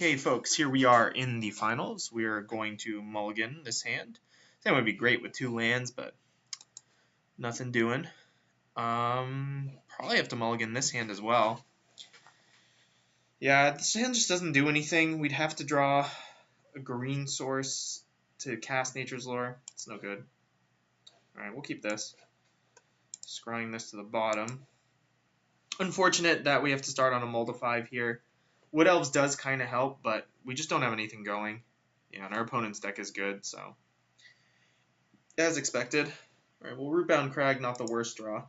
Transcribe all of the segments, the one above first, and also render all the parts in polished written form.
Okay, folks, here we are in the finals. We are going to mulligan this hand. That would be great with two lands, but nothing doing. Probably have to mulligan this hand as well. Yeah, this hand just doesn't do anything. We'd have to draw a green source to cast Nature's Lore. It's no good. Alright, we'll keep this. Scrying this to the bottom. Unfortunate that we have to start on a Multi 5 here. Wood Elves does kind of help, but we just don't have anything going. Yeah, and our opponent's deck is good, so. As expected. Alright, well, Rootbound Crag, not the worst draw.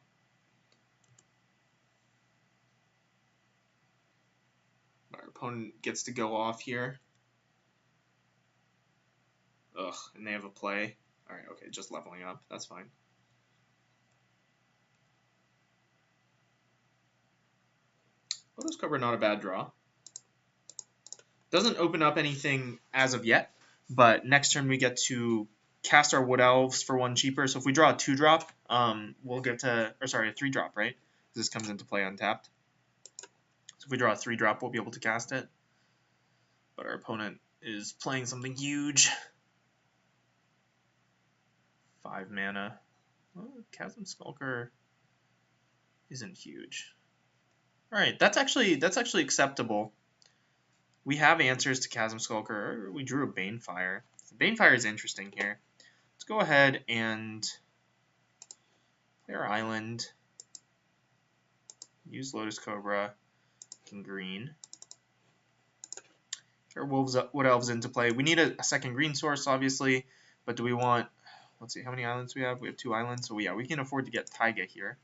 Our opponent gets to go off here. Ugh, and they have a play. Alright, okay, just leveling up. That's fine. Lotus Cobra, not a bad draw. Doesn't open up anything as of yet, but next turn we get to cast our Wood Elves for one cheaper. So if we draw a 2-drop, we'll get to, or sorry, a 3-drop, right? This comes into play untapped. So if we draw a 3-drop, we'll be able to cast it. But our opponent is playing something huge. 5 mana. Well, Chasm Skulker isn't huge. Alright, that's actually acceptable. We have answers to Chasm Skulker. We drew a Banefire. Banefire is interesting here. Let's go ahead and play our island. Use Lotus Cobra. Can green. Our Wood Elves into play. We need a second green source, obviously, but do we want... Let's see, how many islands we have? We have 2 islands, so yeah, we can afford to get Taiga here.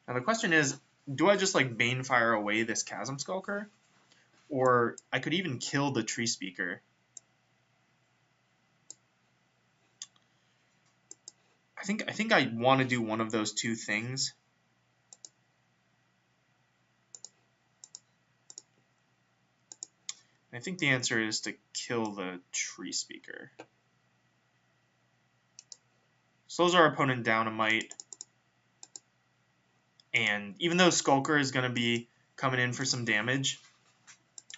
Now the question is, do I just like Banefire away this Chasm Skulker? Or I could even kill the Tree Speaker. I think I want to do one of those two things. I think the answer is to kill the Tree Speaker. Slows our opponent down a mite. And even though Skulker is going to be coming in for some damage,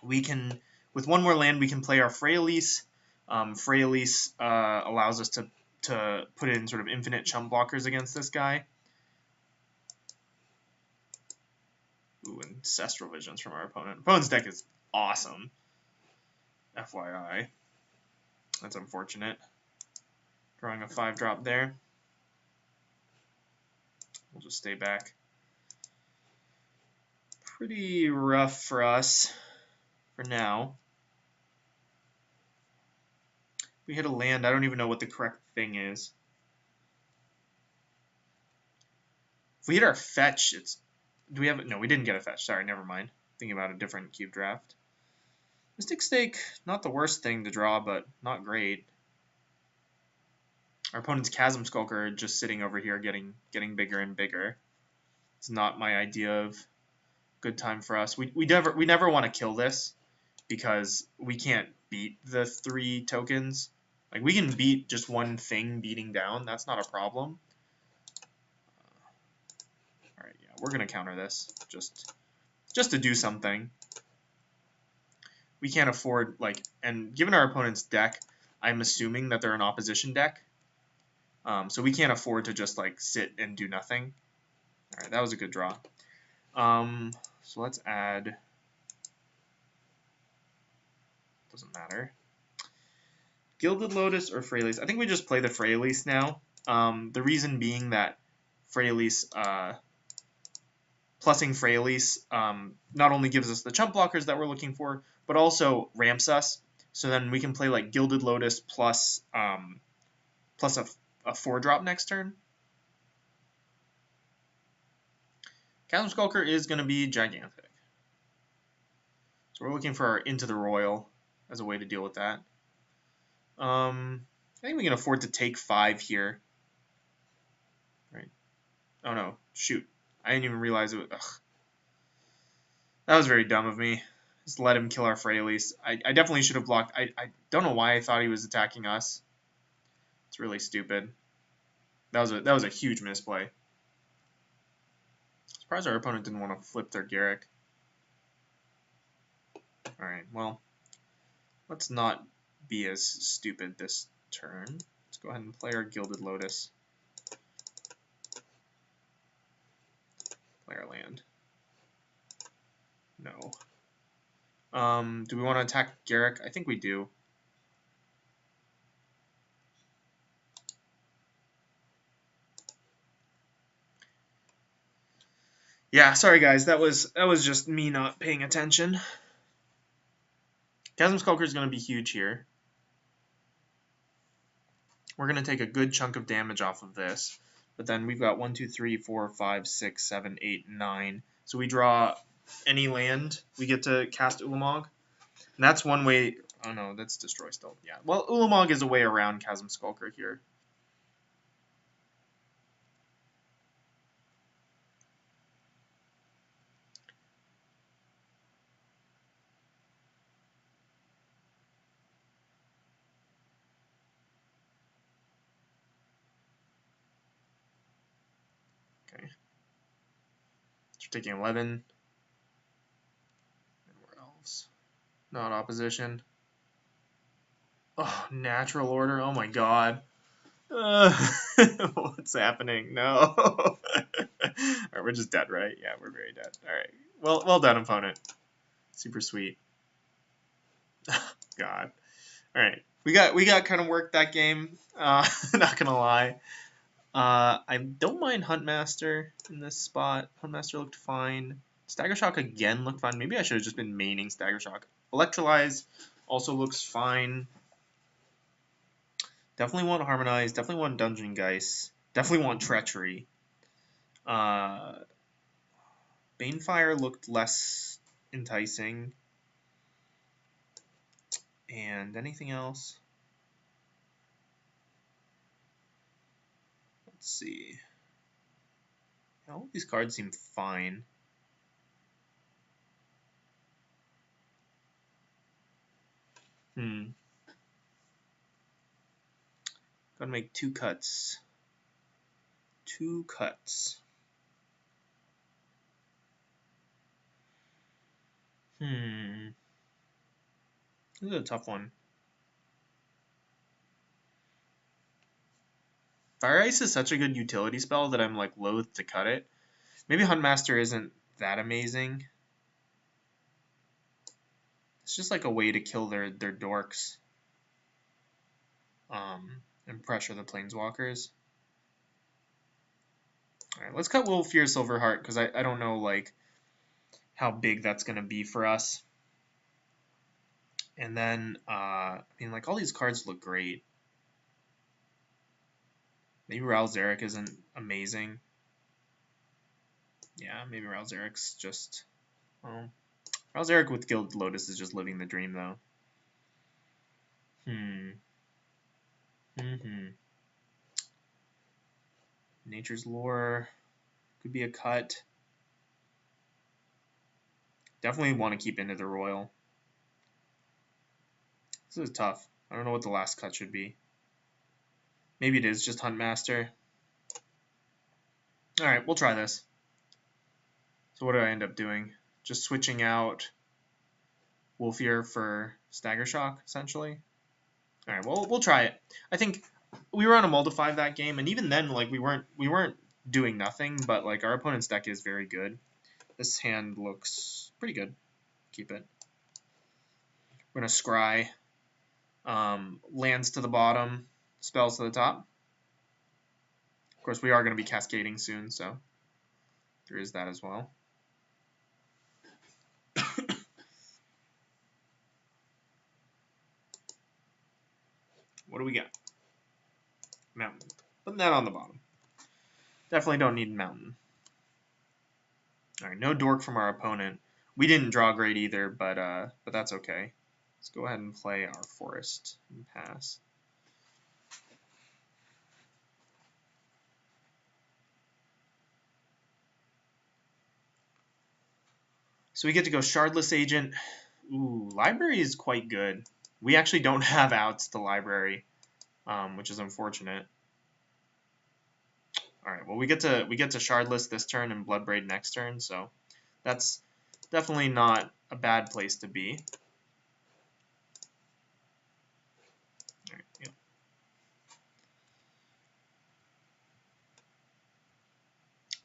we can, with one more land, we can play our Freyalise. Freyalise allows us to put in sort of infinite chump blockers against this guy. Ooh, Ancestral Visions from our opponent. Opponent's deck is awesome. FYI. That's unfortunate. Drawing a 5-drop there. We'll just stay back. Pretty rough for us for now. We hit a land. I don't even know what the correct thing is. If we hit our fetch, it's... Do we have it? No, we didn't get a fetch. Sorry, never mind. Thinking about a different cube draft. Mystic Stake, not the worst thing to draw, but not great. Our opponent's Chasm Skulker just sitting over here getting bigger and bigger. It's not my idea of good time for us. We never want to kill this because we can't beat the 3 tokens. Like, we can beat just one thing beating down. That's not a problem. Alright, yeah, we're going to counter this. Just to do something. We can't afford, like, and given our opponent's deck, I'm assuming that they're an opposition deck. So we can't afford to just, like, sit and do nothing. Alright, that was a good draw. So let's add... Doesn't matter. Gilded Lotus or Freyalise? I think we just play the Freyalise now. The reason being that Freyalise, plussing Freyalise not only gives us the chump blockers that we're looking for, but also ramps us. So then we can play like Gilded Lotus plus plus a 4-drop next turn. Chasm Skulker is going to be gigantic. So we're looking for our Into the Royal as a way to deal with that. I think we can afford to take 5 here. Right. Oh no, shoot. I didn't even realize it was... Ugh. That was very dumb of me. Just let him kill our Freyalise. I definitely should have blocked... I don't know why I thought he was attacking us. It's really stupid. That was a huge misplay. Surprised our opponent didn't want to flip their Garrick. Alright, well, Let's not be as stupid this turn. Let's go ahead and play our Gilded Lotus. Play our land. No. Do we want to attack Garrick? I think we do. Yeah, sorry guys, that was just me not paying attention. Chasm Skulker is going to be huge here. We're going to take a good chunk of damage off of this. But then we've got 1, 2, 3, 4, 5, 6, 7, 8, 9. So we draw any land, we get to cast Ulamog. And that's one way. Oh no, that's destroy still. Yeah. Well, Ulamog is a way around Chasm Skulker here. Okay. So we're taking 11. And we're elves. Not opposition. Oh, natural order. Oh my god. What's happening? No. Alright, we're just dead, right? Yeah, we're very dead. Alright. Well done, opponent. Super sweet. God. Alright. We got kind of worked that game. Not gonna lie. I don't mind Huntmaster in this spot. Huntmaster looked fine. Stagger Shock again looked fine. Maybe I should have just been maining Stagger Shock. Electrolyze also looks fine. Definitely want Harmonize. Definitely want Dungeon Geist. Definitely want Treachery. Banefire looked less enticing. And anything else? Let's see. All of these cards seem fine. Gotta make 2 cuts. 2 cuts. This is a tough one. Fire Ice is such a good utility spell that I'm like loath to cut it. Maybe Huntmaster isn't that amazing. It's just like a way to kill their dorks. And pressure the Planeswalkers. Alright, let's cut Wolfear Silverheart, because I don't know like how big that's gonna be for us. And then I mean like all these cards look great. Maybe Ral Zarek isn't amazing. Yeah, maybe Ral Zarek's just well, Ral Zarek with Gilded Lotus is just living the dream though. Nature's Lore could be a cut. Definitely want to keep Into the Royal. This is tough. I don't know what the last cut should be. Maybe it is just Huntmaster. Alright, we'll try this. So what do I end up doing? Just switching out Wolfear for Stagger Shock, essentially. Alright, well, we'll try it. I think we were on a Moldify that game, and even then, like, we weren't doing nothing, but, like, our opponent's deck is very good. This hand looks pretty good. Keep it. We're going to Scry. Lands to the bottom, spells to the top. Of course, we are going to be cascading soon, so there is that as well. What do we got? Mountain. Putting that on the bottom. Definitely don't need Mountain. Alright, no Dork from our opponent. We didn't draw great either, but that's okay. Let's go ahead and play our Forest and pass. So we get to go Shardless Agent. Ooh, Library is quite good. We actually don't have outs to Library, which is unfortunate. All right, well we get to Shardless this turn and Bloodbraid next turn, so that's definitely not a bad place to be.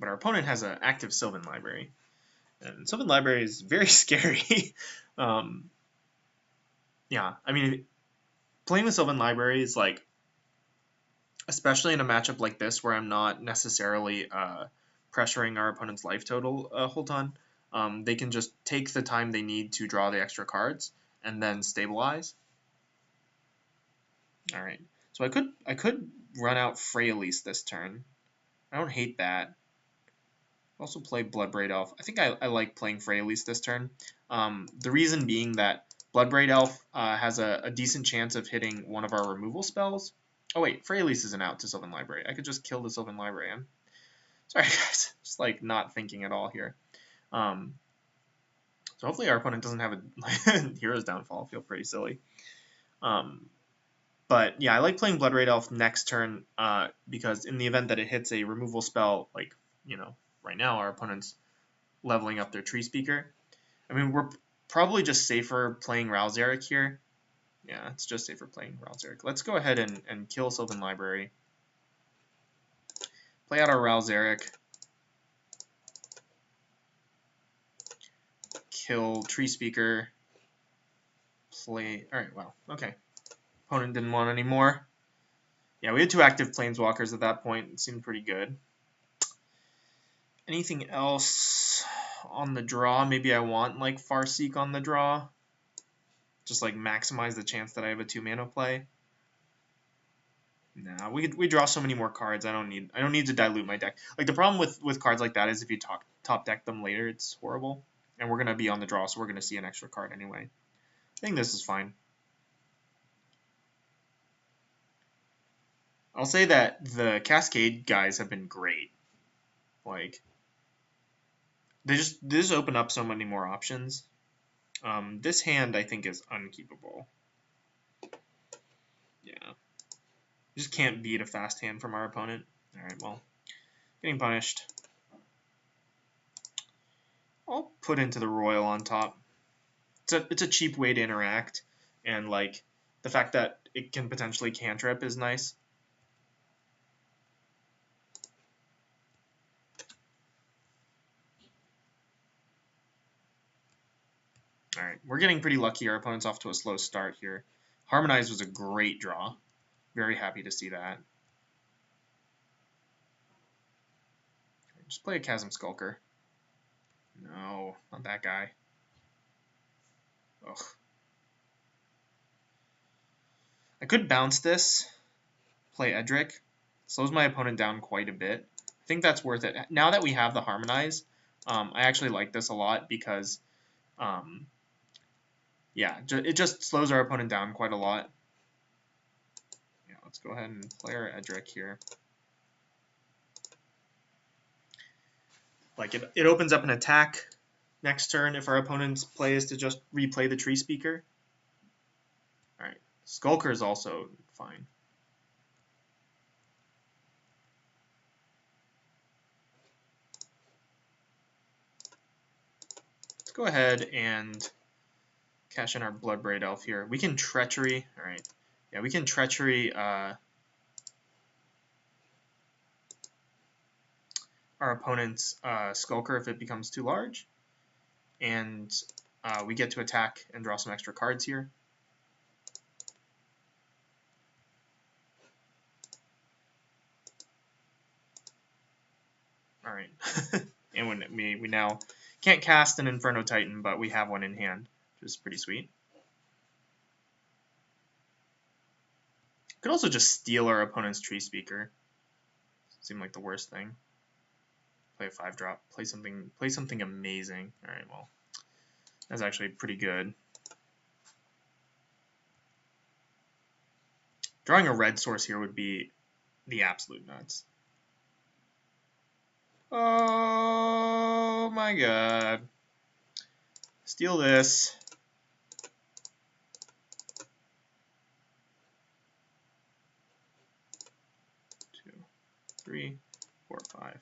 But our opponent has an active Sylvan Library. And Sylvan Library is very scary. Yeah, I mean, playing with Sylvan Library is like, especially in a matchup like this where I'm not necessarily pressuring our opponent's life total a whole ton, they can just take the time they need to draw the extra cards and then stabilize. All right, so I could run out Freyalise this turn. I don't hate that. Also play Bloodbraid Elf. I think I like playing Freyalise this turn. The reason being that Bloodbraid Elf has a decent chance of hitting one of our removal spells. Oh wait, Freyalise isn't out to Sylvan Library. I could just kill the Sylvan Library. I'm sorry guys, just like not thinking at all here. So hopefully our opponent doesn't have a Hero's Downfall. I feel pretty silly. But yeah, I like playing Bloodbraid Elf next turn because in the event that it hits a removal spell, like, you know, right now our opponent's leveling up their Tree Speaker. I mean, we're probably just safer playing Ralzeric here. Yeah, it's just safer playing Ralzeric. Let's go ahead and kill Sylvan Library. Play out our Ralzeric. Kill Tree Speaker. Play... Alright, well, okay. Opponent didn't want any more. Yeah, we had 2 active Planeswalkers at that point. It seemed pretty good. Anything else on the draw? Maybe I want, like, Farseek on the draw. Just, like, maximize the chance that I have a 2-mana play. Nah, we draw so many more cards. I don't need to dilute my deck. Like, the problem with cards like that is if you top deck them later, it's horrible. And we're gonna be on the draw, so we're gonna see an extra card anyway. I think this is fine. I'll say that the Cascade guys have been great. Like, they just open up so many more options. This hand I think is unkeepable. Yeah. Just can't beat a fast hand from our opponent. Alright, well, getting punished. I'll put into the Royal on top. It's a cheap way to interact, and like the fact that it can potentially cantrip is nice. Alright, we're getting pretty lucky. Our opponent's off to a slow start here. Harmonize was a great draw. Very happy to see that. Just play a Chasm Skulker. No, not that guy. Ugh. I could bounce this, play Edric. Slows my opponent down quite a bit. I think that's worth it. Now that we have the Harmonize, I actually like this a lot because, yeah, it just slows our opponent down quite a lot. Yeah, let's go ahead and play our Edric here. Like, it opens up an attack next turn if our opponent's play is to just replay the Tree Speaker. Alright, Skulker is also fine. Let's go ahead and cash in our Bloodbraid Elf here. We can Treachery. Alright, yeah, we can Treachery our opponent's Skulker if it becomes too large. And we get to attack and draw some extra cards here. Alright. And when we now can't cast an Inferno Titan, but we have one in hand, which is pretty sweet. Could also just steal our opponent's Tree Speaker. Seemed like the worst thing. Play a 5-drop. Play something amazing. Alright, well, that's actually pretty good. Drawing a red source here would be the absolute nuts. Oh my god. Steal this. 2, 3, 4, 5.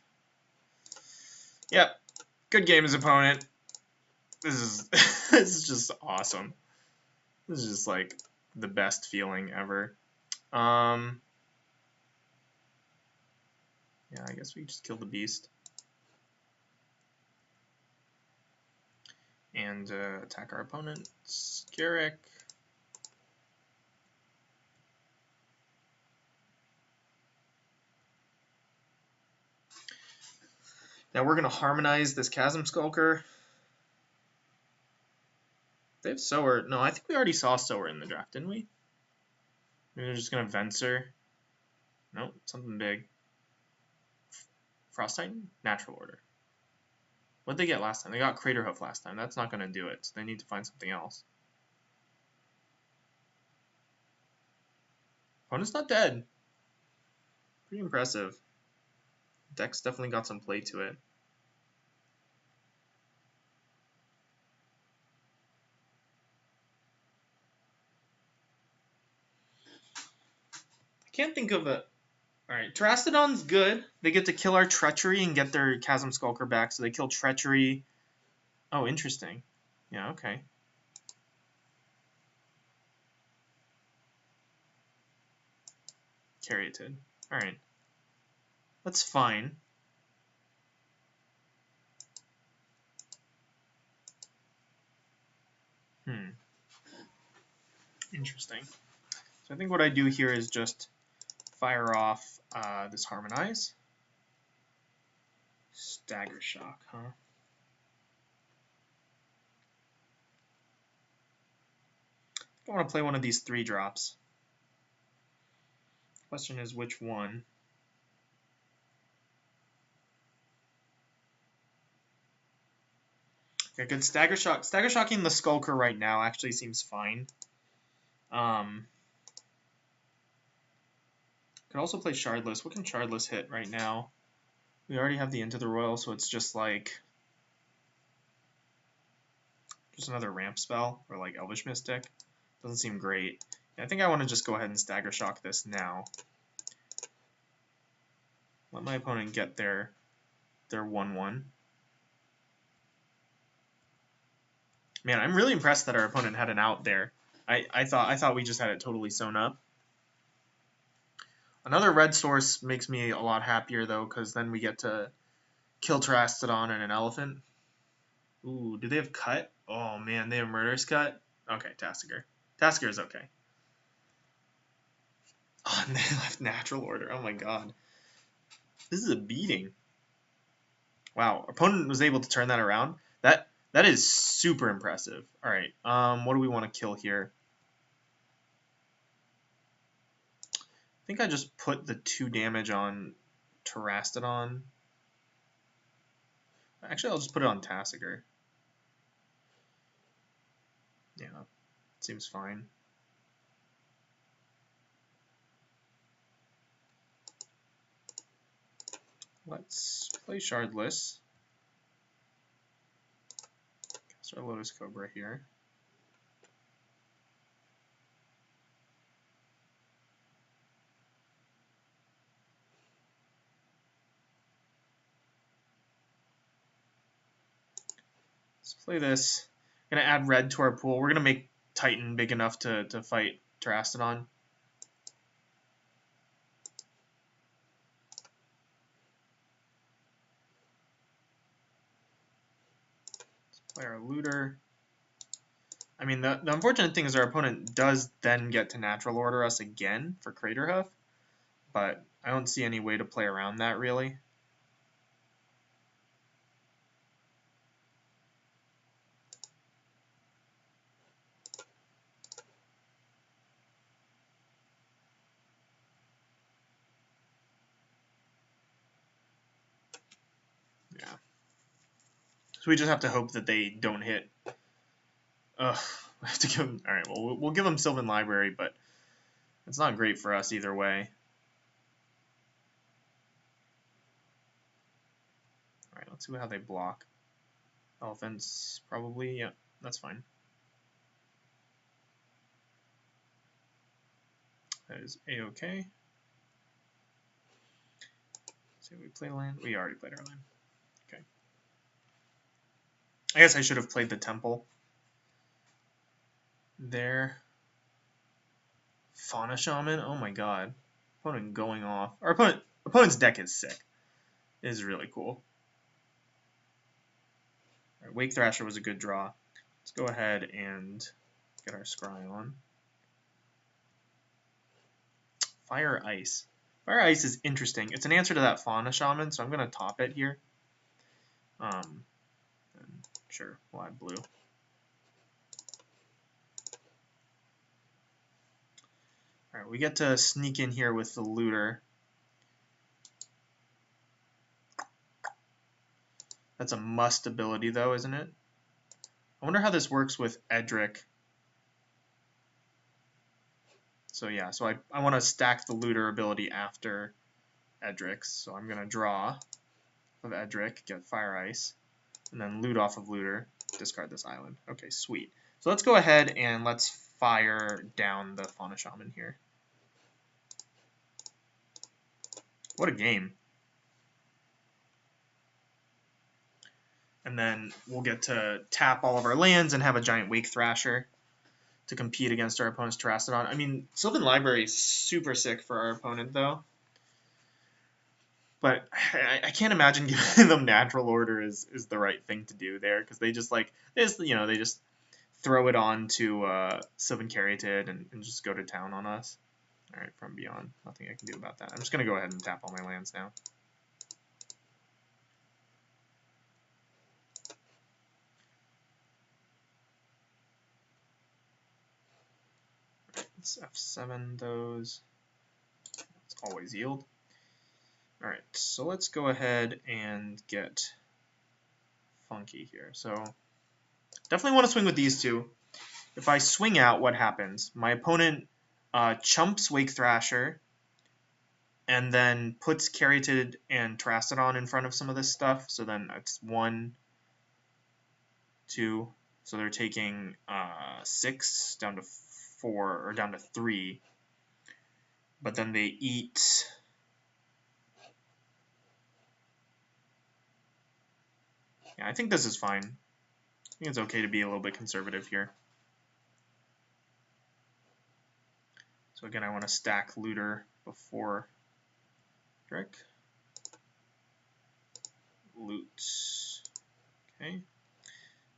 Yep. Good game as opponent. This is this is just awesome. This is just like the best feeling ever. Yeah, I guess we just kill the beast. and attack our opponent. Scarrick. Now we're going to harmonize this Chasm Skulker. They have Sower. No, I think we already saw Sower in the draft, didn't we? Maybe they're just going to Venser. Nope, something big. Frost Titan? Natural Order. What did they get last time? They got Crater Hoof last time. That's not going to do it, so they need to find something else. Opponent's not dead. Pretty impressive. Deck's definitely got some play to it. I can't think of a... Alright, Terastodon's good. They get to kill our Treachery and get their Chasm Skulker back, so they kill Treachery. Oh, interesting. Yeah, okay. Caryatid. Alright. That's fine. Interesting. So I think what I do here is just fire off this Harmonize. Stagger Shock, huh? I want to play one of these 3-drops. Question is which one? Okay, good. Stagger Shock. Stagger Shocking the Skulker right now actually seems fine. Could also play Shardless. What can Shardless hit right now? We already have the Into the Royal, so it's just like just another ramp spell or like Elvish Mystic. Doesn't seem great. Yeah, I think I want to just go ahead and Stagger Shock this now. Let my opponent get their 1/1. Man, I'm really impressed that our opponent had an out there. I thought we just had it totally sewn up. Another red source makes me a lot happier though, because then we get to kill Terastodon and an elephant. Ooh, do they have cut? Oh man, they have Murderous Cut? Okay, Tassiger. Tassiger is okay. Oh, and they left Natural Order. Oh my god. This is a beating. Wow, our opponent was able to turn that around. That is super impressive. Alright, what do we want to kill here? I think I just put the 2 damage on Terastodon. Actually, I'll just put it on Tassiger. Yeah, seems fine. Let's play Shardless. Cast our Lotus Cobra here. Let's play this. I'm going to add red to our pool. We're going to make Titan big enough to fight Terastodon. Let's play our Looter. I mean, the unfortunate thing is our opponent does then get to Natural Order us again for Crater Hoof, but I don't see any way to play around that, really. Yeah. So we just have to hope that they don't hit. Ugh. We have to give them... Alright, well, we'll give them Sylvan Library, but it's not great for us either way. Alright, let's see how they block. Elephants, probably. Yeah, that's fine. That is A-okay. Say we play land. We already played our land. Okay. I guess I should have played the temple. There. Fauna Shaman. Oh my god. Opponent going off. Our opponent's deck is sick. It is really cool. Right, Wake Thrasher was a good draw. Let's go ahead and get our scry on. Fire Ice. Fire Ice is interesting. It's an answer to that Fauna Shaman, so I'm going to top it here. And sure, we'll add blue. Alright, we get to sneak in here with the Looter. That's a must ability, though, isn't it? I wonder how this works with Edric. So yeah, so I want to stack the Looter ability after Edric's. So I'm going to draw of Edric, get Fire Ice, and then loot off of Looter, discard this island. Okay, sweet. So let's go ahead and let's fire down the Fauna Shaman here. What a game. And then we'll get to tap all of our lands and have a giant Wake Thrasher to compete against our opponent's Terrastodon. I mean, Sylvan Library is super sick for our opponent, though. But I can't imagine giving them Natural Order is the right thing to do there, because they just they just throw it on to Sylvan Caryatid and just go to town on us. All right, from Beyond, nothing I can do about that. I'm just gonna go ahead and tap all my lands now. Let's F7 those. Let's always yield. All right, so let's go ahead and get funky here. So definitely want to swing with these two. If I swing out, what happens? My opponent chumps Wake Thrasher and then puts Caryatid and Terrastodon in front of some of this stuff. So then it's 1, 2. So they're taking 6 down to 4 or down to 3. But then they eat. Yeah, I think this is fine. I think it's okay to be a little bit conservative here. So again, I want to stack Looter before Drake. Loot. Okay.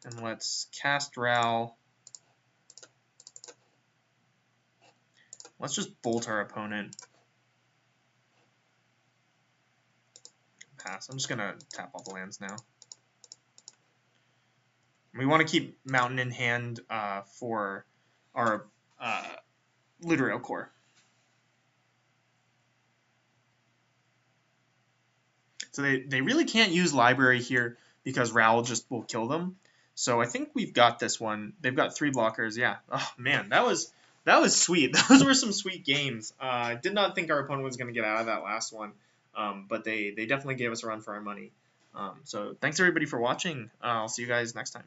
And let's cast Ral. Let's just bolt our opponent. Pass. I'm just going to tap all the lands now. We want to keep Mountain in hand for our Looter Core. So they really can't use Library here because Ral just will kill them. So I think we've got this one. They've got 3 blockers. Yeah. Oh man, that was sweet. Those were some sweet games. I did not think our opponent was going to get out of that last one, but they definitely gave us a run for our money. So thanks everybody for watching. I'll see you guys next time.